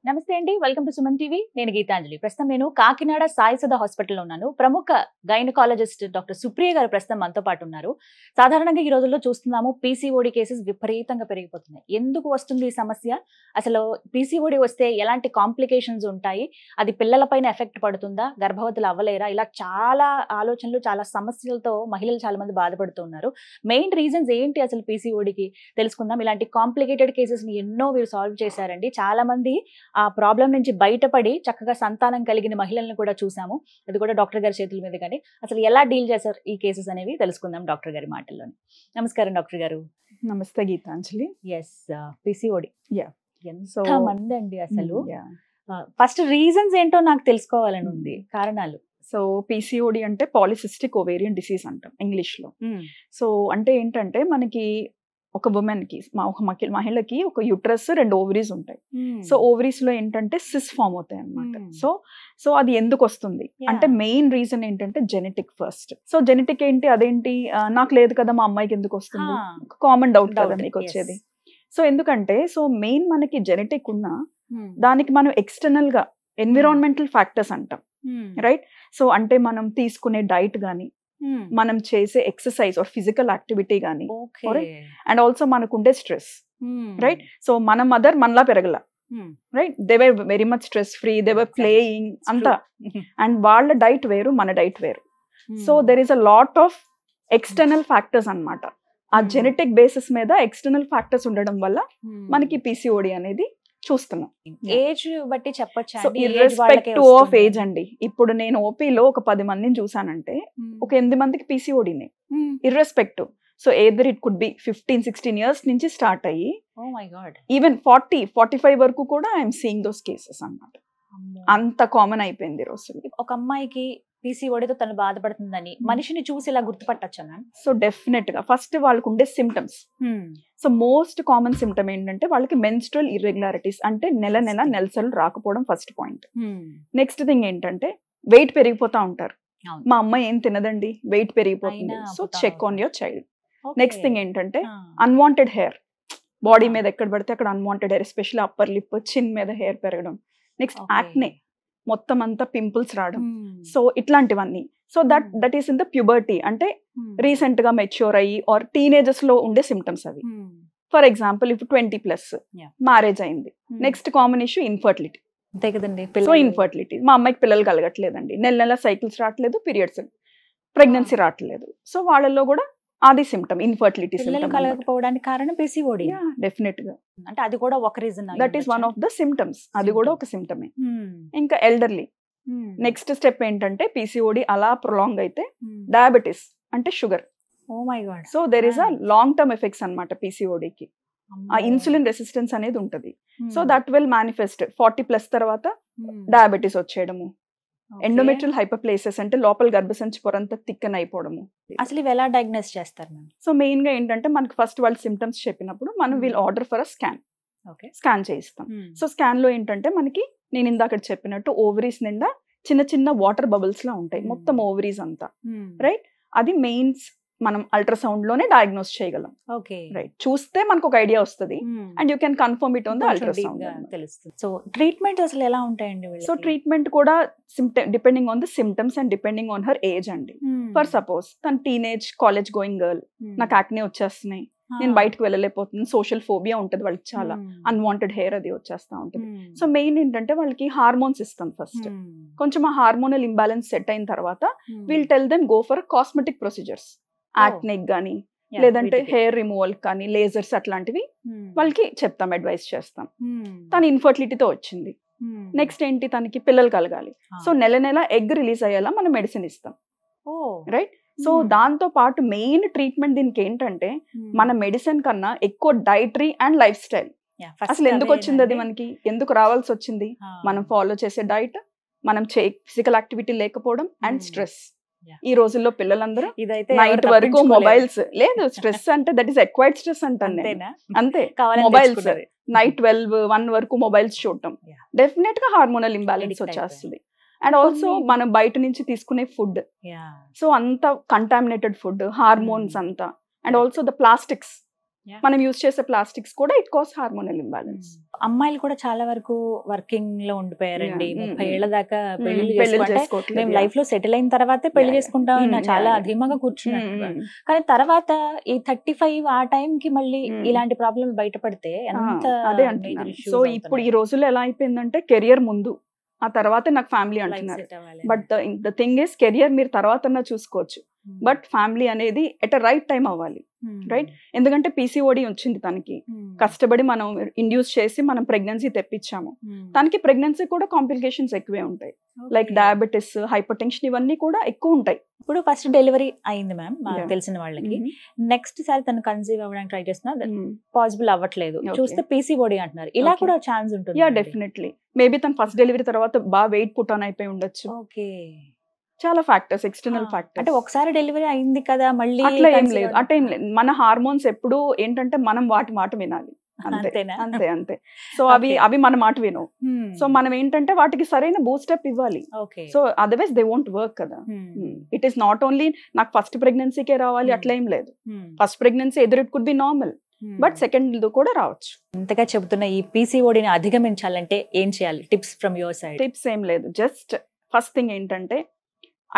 నమస్తే అండి, welcome to Suman TV. నేను గీతాంజలి. ప్రస్తుతం నేను కాకినాడ సాయి సుధా హాస్పిటల్లో ఉన్నాను. ప్రముఖ గైనకాలజిస్ట్ డాక్టర్ సుప్రియ గారు ప్రస్తుతం మనతో పాటు ఉన్నారు. సాధారణంగా ఈ రోజుల్లో చూస్తున్నాము పీసీఓడి కేసెస్ విపరీతంగా పెరిగిపోతున్నాయి. ఎందుకు వస్తుంది ఈ సమస్య? అసలు పీసీఓడి వస్తే ఎలాంటి కాంప్లికేషన్స్ ఉంటాయి? అది పిల్లలపైన ఎఫెక్ట్ పడుతుందా? గర్భవతులు అవ్వలేరా? ఇలా చాలా ఆలోచనలు, చాలా సమస్యలతో మహిళలు చాలా మంది బాధపడుతున్నారు. మెయిన్ రీజన్స్ ఏంటి అసలు పీసీఓడికి తెలుసుకుందాం. ఇలాంటి కాంప్లికేటెడ్ కేసెస్ ని ఎన్నో మీరు సాల్వ్ చేశారండి. చాలా మంది ఆ ప్రాబ్లం నుంచి బయటపడి చక్కగా సంతానం కలిగిన మహిళలను కూడా చూసాము. అది కూడా డాక్టర్ గారి చేతుల మీద. కానీ అసలు ఎలా డీల్ చేశారు ఈ కేసెస్ అనేవి తెలుసుకుందాం డాక్టర్ గారి మాటల్లోనే. నమస్కారం డాక్టర్ గారు. నమస్తే గీతాంజలి. ఎస్, పీసీఓడి ఎంత మంది అండి అసలు. ఫస్ట్ రీజన్స్ ఏంటో నాకు తెలుసుకోవాలని ఉంది, కారణాలు. సో పీసీఓడి అంటే పాలిసిస్టిక్ ఓవేరియన్ డిసీజ్ అంటాం ఇంగ్లీష్ లో. సో అంటే ఏంటంటే మనకి ఒక ఉమెన్ కి, ఒక మహిళకి ఒక యూట్రస్, 2 ఓవరీస్ ఉంటాయి. సో ఓవరీస్ లో ఏంటంటే సిస్ ఫామ్ అవుతాయి అనమాట. సో అది ఎందుకు వస్తుంది అంటే మెయిన్ రీజన్ ఏంటంటే జెనెటిక్ ఫస్ట్. సో జెనెటిక్ ఏంటి, అదేంటి నాకు లేదు కదా మా అమ్మాయికి ఎందుకు వస్తుంది, కామన్ డౌట్ కదా మీకు వచ్చేది. సో ఎందుకంటే సో మెయిన్ మనకి జెనెటిక్ ఉన్న దానికి మనం ఎక్స్టర్నల్ గా ఎన్విరాన్మెంటల్ ఫ్యాక్టర్స్ అంటాం, రైట్. సో అంటే మనం తీసుకునే డైట్ గానీ, మనం చేసే ఎక్సర్సైజ్ ఆర్ ఫిజికల్ యాక్టివిటీ గానీ, అండ్ ఆల్సో మనకుండే స్ట్రెస్, రైట్. సో మన మదర్ మనలా పెరగల, రైట్. They were very much stress free, they were playing అంతా. అండ్ వాళ్ళ డైట్ వేరు, మన డైట్ వేరు. So there is a lot of external factors అన్నమాట. ఆ జెనెటిక్ బేసిస్ మీద ఎక్స్టర్నల్ ఫ్యాక్టర్స్ ఉండడం వల్ల మనకి పీసీఓడి అనేది చూస్తున్నాం. ఏజ్ బట్టి చెప్పొచ్చు. సో ఇర్రెస్పెక్టివ్ ఆఫ్ ఏజ్ అండి. ఇప్పుడు నేను ఓపీలో ఒక 10 మందిని చూసానంటే ఒక 8 మందికి పీసీఓడినే, irrespective. So either it could be 15-16 years నుంచి స్టార్ట్ అయ్యి ఈవెన్ 40-45 వరకు కూడా ఐఎమ్ సీయింగ్ దోస్ కేసెస్ అన్నమాట. అంత కామన్ అయిపోయింది ఈ రోజు. ఒక అమ్మాయికి పీసీఓడితో తను బాధపడుతుందని మనిషిని చూసి ఇలా గుర్తుపట్టచ్చా మ్యామ్? సో డెఫినెట్ గా ఫస్ట్ వాళ్ళకు ఉండే symptoms. So most common symptom ఏంటంటే వాళ్ళకి మెన్స్ట్రువల్ ఇర్రెగ్యులారిటీస్, అంటే నెలసలు రాకపోవడం ఫస్ట్ పాయింట్. నెక్స్ట్ థింగ్ ఏంటంటే వెయిట్ పెరిగిపోతా ఉంటారు. మా అమ్మాయి ఏం తినదండి, వెయిట్ పెరిగిపోతుంది. So check on your child. Next thing ఏంటంటే అన్వాంటెడ్ హెయిర్, బాడీ మీద ఎక్కడ పడితే అక్కడ unwanted hair, especially upper lip, chin మీద హెయిర్ పెరగడం. నెక్స్ట్ యాక్నే, మొత్తం అంతా పింపుల్స్ రావడం. సో ఇట్లాంటివన్నీ. So that is in the puberty, అంటే రీసెంట్ గా మెచ్యూర్ అయ్యి ఆర్ టీనేజర్స్ లో ఉండే సిమ్టమ్స్ అవి. ఫర్ ఎగ్జాంపుల్ ఇప్పుడు 20+ మ్యారేజ్ అయింది. Next common issue infertility. అంతే కదండి. సో ఇన్ఫర్టిలిటీ, మా అమ్మాయికి పిల్లలు కలగట్లేదండి, నెల సైకిల్స్ రావట్లేదు, పీరియడ్స్, ప్రెగ్నెన్సీ రావట్లేదు. సో వాళ్ళలో కూడా అది సిమ్టమ్, ఇన్ఫర్టిలిటీ సిమ్టమ్. కలగకపోవడానికి కారణం పీసీఓడి. డెఫినెట్ గా, అంటే అది కూడా ఒక reason. That is one of the symptoms. అది కూడా ఒక సిమ్టమే. ఇంకా ఎల్డర్లీ, నెక్స్ట్ స్టెప్ ఏంటంటే పీసీఓడి అలా ప్రొలాంగ్ అయితే డయాబెటీస్, అంటే sugar. Oh my god. So there is a long term effects అన్నమాట పీసీఓడికి. ఆ ఇన్సులిన్ రెసిస్టెన్స్ అనేది ఉంటది. సో దట్ విల్ మేనిఫెస్ట్ 40+ తర్వాత డయాబెటీస్ వచ్చేయడము, ఎండోమెట్రియల్ హైపర్ప్లేసిస్, అంటే లోపల గర్భసంచి పొరంతా థిక్కన్ అయిపోవడము. అసలు ఇవి ఎలా డయాగ్నోస్ చేస్తారు మ్యామ్? సో మెయిన్ గా ఏంటంటే మనకి ఫస్ట్ వాళ్ళు సిమ్టమ్స్ చెప్పినప్పుడు మనం will order for a scan. Scan చేయిస్తాం. సో స్కాన్ లో ఏంటంటే మనకి నేను ఇందాక చెప్పినట్టు ఓవరీస్ నిండా చిన్న చిన్న వాటర్ బబుల్స్ లా ఉంటాయి, మొత్తం ఓవరీస్ అంతా, రైట్. అది మెయిన్స్ మనం అల్ట్రాసౌండ్ లోనే డయాగ్నోస్ చేయగలం, రైట్. చూస్తే మనకు ఒక ఐడియా వస్తుంది and you can confirm it on the ultrasound. తెలుస్తుంది. సో ట్రీట్మెంట్ అసలు ఎలా ఉంటాయండి? సో ట్రీట్మెంట్ కూడా depending on the symptoms and depending on her age అండి. ఫర్ సపోజ్ తన టీనేజ్ కాలేజ్ గోయింగ్ గర్ల్, నాకు యాక్నే వచ్చేస్తున్నాయి, నేను బయటకు వెళ్ళలేకపోతున్నాను, సోషల్ ఫోబియా ఉంటుంది వాళ్ళకి, చాలా అన్వాంటెడ్ హెయిర్ అది వచ్చేస్తా ఉంటుంది. సో మెయిన్ ఏంటంటే వాళ్ళకి హార్మోన్స్ ఇస్తాం ఫస్ట్. కొంచెం ఆ హార్మోనల్ ఇంబ్యాలెన్స్ సెట్ అయిన తర్వాత will tell them go for cosmetic procedures, యాక్నెక్ గానీ లేదంటే హెయిర్ రిమూవల్ కానీ, లేజర్స్ అట్లాంటివి వాళ్ళకి చెప్తాం, అడ్వైస్ చేస్తాం. తను ఇన్ఫర్టిలిటీతో వచ్చింది, నెక్స్ట్ ఏంటి తనకి పిల్లలు కలగాలి. సో నెల ఎగ్ రిలీజ్ అయ్యేలా మనం మెడిసిన్ ఇస్తాం, రైట్. సో దాంతో పాటు మెయిన్ ట్రీట్మెంట్ దీనికి ఏంటంటే మన మెడిసిన్ కన్నా ఎక్కువ డైటరీ అండ్ లైఫ్ స్టైల్. అసలు ఎందుకు వచ్చింది అది మనకి, ఎందుకు రావాల్సి వచ్చింది? మనం ఫాలో చేసే డైట్, మనం ఫిజికల్ యాక్టివిటీ లేకపోవడం అండ్ స్ట్రెస్. ఈ రోజుల్లో పిల్లలందరూ నైట్ వరకు మొబైల్స్, లేదు స్ట్రెస్ అంటే దట్ ఈస్ ఎక్వైర్డ్ స్ట్రెస్ అంటాను అంతే. మొబైల్స్ నైట్ 12-1 వరకు మొబైల్స్ చూడటం, డెఫినెట్ గా హార్మోనల్ ఇంబ్యాలెన్స్ వచ్చేస్తుంది. అండ్ ఆల్సో మనం బయట నుంచి తీసుకునే ఫుడ్, సో అంత కంటామినేటెడ్ ఫుడ్, హార్మోన్స్ అంతా, and also the plastics, Yeah. మనం యూజ్ చేసే ప్లాస్టిక్స్ కూడా ఇట్ కాస్ హార్మోనల్ ఇంబ్యాలెన్స్. అమ్మాయిలు కూడా చాలా వరకు వర్కింగ్ లో ఉండిపోయారండి. 30 ఏళ్ల దాకా పెళ్లి చేసుకోవట్లేదు. మేము లైఫ్ లో సెటిల్ అయిన తర్వాతే పెళ్లి చేసుకుంటాం చాలా ధీమాగా కూర్చున్నారు. కానీ తర్వాత ఈ 35 ఆ టైం కి మళ్ళీ ఇలాంటి ప్రాబ్లమ్ బయటపడితే ఎంత అదే అంటున్నాను. సో ఇప్పుడు ఈ రోజుల్లో ఎలా అయిపోయిందంటే కెరియర్ ముందు, ఆ తర్వాత నాకు ఫ్యామిలీ అంటున్నారు. But the thing is career మీరు తర్వాత చూసుకోవచ్చు, బట్ ఫ్యామిలీ అనేది ఎట్ అ రైట్ టైం అవ్వాలి, రైట్? ఎందుకంటే పీసీఓడి వచ్చింది తనకి, కష్టపడి మనం ఇండ్యూస్ చేసి మనం ప్రెగ్నెన్సీ తెప్పించాము. తనకి ప్రెగ్నెన్సీ కూడా కాంప్లికేషన్స్ ఎక్కువే ఉంటాయి, లైక్ డయాబెటిస్, హైపర్ టెన్షన్, ఇవన్నీ కూడా ఎక్కువ ఉంటాయి. ఇప్పుడు ఫస్ట్ డెలివరీ అయింది మ్యామ్ మాకు తెలిసిన వాళ్ళకి. నెక్స్ట్ సారి తను కన్సీవ్ అవ్వడానికి ట్రై చేస్తున్నా, పాసిబుల్ అవ్వట్లేదు, చూస్తే పీసీఓడి అంటున్నారు. ఇలా కూడా ఛాన్స్ ఉంటుంది? Yeah, definitely. మేబీ తన ఫస్ట్ డెలివరీ తర్వాత బాగా వెయిట్ పుట్ ఆన్ అయిపోయి ఉండొచ్చు. ఓకే, చాలా ఫ్యాక్టర్స్, ఎక్స్టర్నల్ ఫ్యాక్టర్స్. అంటే ఒకసారి డెలివరీ అయింది కదా మళ్ళీ అట్లా ఏం లేదు, అట్లా ఏం లేదు. మన హార్మోన్స్ ఎప్పుడు ఏంటంటే మనం వాటి మాట వినాలి, అంతే అంతే. సో అవి మన మాట వినవు. సో మనం ఏంటంటే వాటికి సరైన బూస్టప్ ఇవ్వాలి. So otherwise they won't work కదా. ఇట్ ఈస్ నాట్ ఓన్లీ నాకు ఫస్ట్ ప్రెగ్నెన్సీకే రావాలి అట్లా ఏం లేదు. ఫస్ట్ ప్రెగ్నెన్సీ ఎదురు it could be normal, but second కూడా రావచ్చు. ఇంతగా చెబుతున్న ఈ పీసీఓడిని అధిగమించాలంటే ఏం చేయాలి? Tips from your side? Tips ఏం లేదు, జస్ట్ ఫస్ట్ థింగ్ ఏంటంటే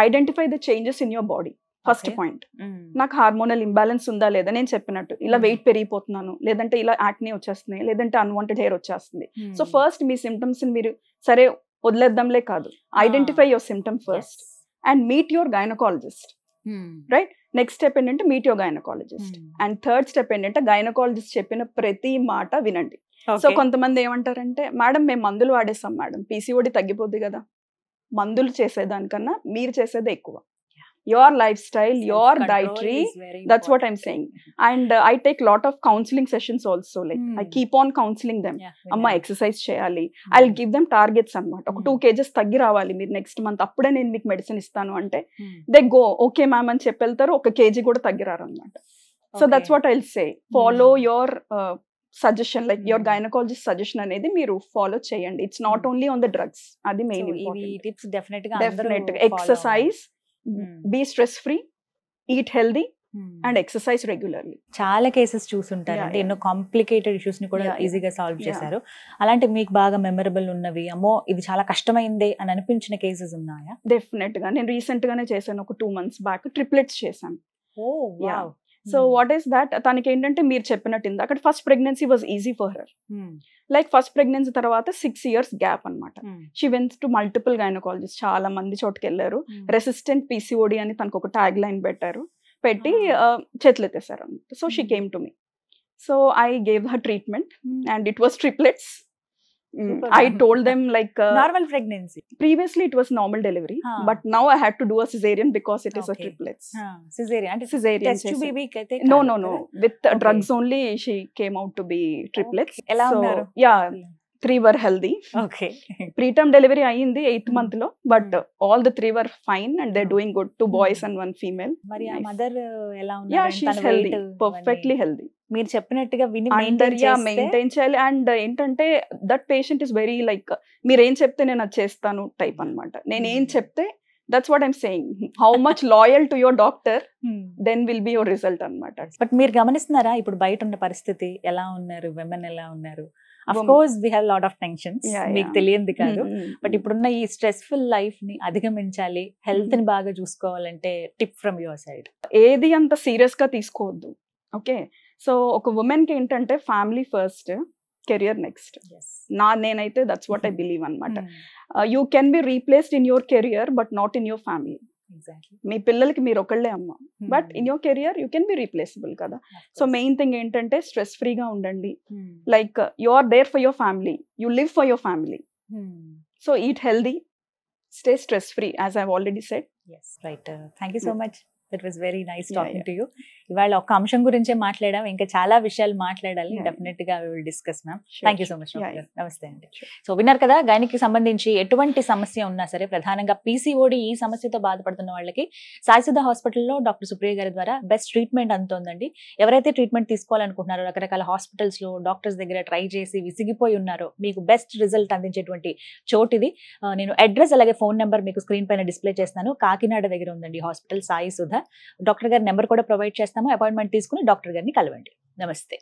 identify the changes in your body. First point, నాకు హార్మోనల్ ఇంబ్యాలెన్స్ ఉందా లేదా, నేను చెప్పినట్టు ఇలా వెయిట్ పెరిగిపోతున్నాను, లేదంటే ఇలా యాక్నే వచ్చేస్తున్నాయి, లేదంటే అన్వాంటెడ్ హెయిర్ వచ్చేస్తుంది. సో ఫస్ట్ మీ సిమ్టమ్స్ మీరు సరే వదిలేద్దాంలే కాదు, identify your symptom first and meet your gynaecologist, right? Next step ఏంటంటే meet your gynaecologist. And third step ఏంటంటే గైనకాలజిస్ట్ చెప్పిన ప్రతి మాట వినండి. సో కొంతమంది ఏమంటారంటే, మేడం మేము మందులు వాడేస్తాం మేడం, పీసీఓడి తగ్గిపోద్ది కదా. మందులు చేసేదానికన్నా మీరు చేసేదే ఎక్కువ. your lifestyle, your dietary, that's what I'm saying. And I take lot of counseling sessions also, like I keep on counseling them. Amma exercise cheyali, I'll give them targets annamata. Oka 2 kgs taggi ravali meer next month, appude nenu meeku medicine istanu ante they go okay ma'am ani cheppeltaru, oka kg kuda taggi raru annamata. So that's what I'll say, follow your suggestion, like your gynaecologist suggestion అనేది మీరు follow చేయండి. It's not only on the drugs, అది main tips. డెఫినెట్గా exercise, be stress free, eat healthy and exercise regularly. చాలా cases చూసుంటారు, అంటే ఎన్నో complicated issues ని కూడా ఈజీగా సాల్వ్ చేశారు. అలాంటి మీకు బాగా మెమరబుల్ ఉన్నవి, అమ్మో ఇది చాలా కష్టమైంది అని అనిపించిన కేసెస్ ఉన్నాయా? డెఫినెట్ గా నేను రీసెంట్ గానే చేశాను, ఒక 2 months బ్యాక్ ట్రిప్లెట్స్ చేశాను. సో వాట్ ఈస్ దాట్, తనకి ఏంటంటే మీరు చెప్పినట్టు ఇందాక first pregnancy was easy for her. Like first pregnancy తర్వాత 6 years గ్యాప్ అనమాట. She went to multiple gynaecologist, చాలా మంది చోటుకి వెళ్ళారు. రెసిస్టెంట్ పీసీఓడి అని తనకు ఒక ట్యాగ్ లైన్ పెట్టి చేతులెత్తేసారు అనమాట. So she came to me, so I gave her treatment and it was triplets. I told them like normal pregnancy, previously it was normal delivery, but now I had to do a cesarean because it is a triplets. Cesarean ante cesarean test tube kaithe no with drugs only she came out to be triplets. ela unnaru? Yeah, 3 were healthy. Okay. Preterm delivery ayindi 8th month lo, but all the 3 were fine and they're doing good, 2 boys and 1 female. Mari aa mother ela unnaru? Yeah, she's healthy, perfectly healthy. మీరు చెప్పినట్టుగా విని maintain చేయాలి. And ఏంటంటే that patient is very like మీరు ఏం చెప్తే నేను అది చేస్తాను టైప్ అనమాట. నేను ఏం చెప్తే that's what I'm saying, how much loyal to your doctor then will be your result అనమాట. బట్ మీరు గమనిస్తున్నారా ఇప్పుడు బయట ఉన్న పరిస్థితి ఎలా ఉన్నారు, విమెన్ ఎలా ఉన్నారు? Of course we have lot of tensions, మీకు తెలియంది కాదు. బట్ ఇప్పుడున్న ఈ స్ట్రెస్ఫుల్ లైఫ్ ని అధిగమించాలి, హెల్త్ ని బాగా చూసుకోవాలంటే టిప్ ఫ్రమ్ యువర్ సైడ్? ఏది అంత సీరియస్ గా తీసుకోవద్దు. ఓకే, సో ఒక ఉమెన్ కి ఏంటంటే ఫ్యామిలీ ఫస్ట్, కెరియర్ నెక్స్ట్. నేనైతే దట్స్ వాట్ ఐ బిలీవ్ అనమాట. You can be replaced in your career but not in your family. మీ పిల్లలకి మీరు ఒకళ్ళే అమ్మ, but in your career you can be replaceable కదా. సో మెయిన్ థింగ్ ఏంటంటే stress ఫ్రీగా ఉండండి. Like you are there for your family, you live for your family. So eat healthy, stay stress free, as I have already said. Right, thank you so much. That was very nice talking to you. ఇవాళ ఒక అంశం గురించే మాట్లాడాం, ఇంకా చాలా విషయాలు మాట్లాడాలి. Definite గా we will discuss, ma'am. Thank you so much. నమస్తే అండి. సో విన్నారు కదా, గైనికి సంబంధించి ఎటువంటి సమస్య ఉన్నా సరే, ప్రధానంగా పీసీఓడి ఈ సమస్యతో బాధపడుతున్న వాళ్ళకి సాయిసుధ హాస్పిటల్లో డాక్టర్ సుప్రియ గారి ద్వారా బెస్ట్ ట్రీట్మెంట్ అందుతోందండి. ఎవరైతే ట్రీట్మెంట్ తీసుకోవాలనుకుంటున్నారో, రకరకాల హాస్పిటల్స్ లో డాక్టర్స్ దగ్గర ట్రై చేసి విసిగిపోయి ఉన్నారో, మీకు బెస్ట్ రిజల్ట్ అందించేటువంటి చోటు ఇది. నేను అడ్రస్ అలాగే ఫోన్ నెంబర్ మీకు స్క్రీన్ పైన డిస్ప్లే చేస్తాను. కాకినాడ దగ్గర ఉందండి హాస్పిటల్ సాయిసుధ. డాక్టర్ గారి నెంబర్ కూడా ప్రొవైడ్ చేస్తాము. అపాయింట్మెంట్ తీసుకుని డాక్టర్ గారిని కలవండి. నమస్తే.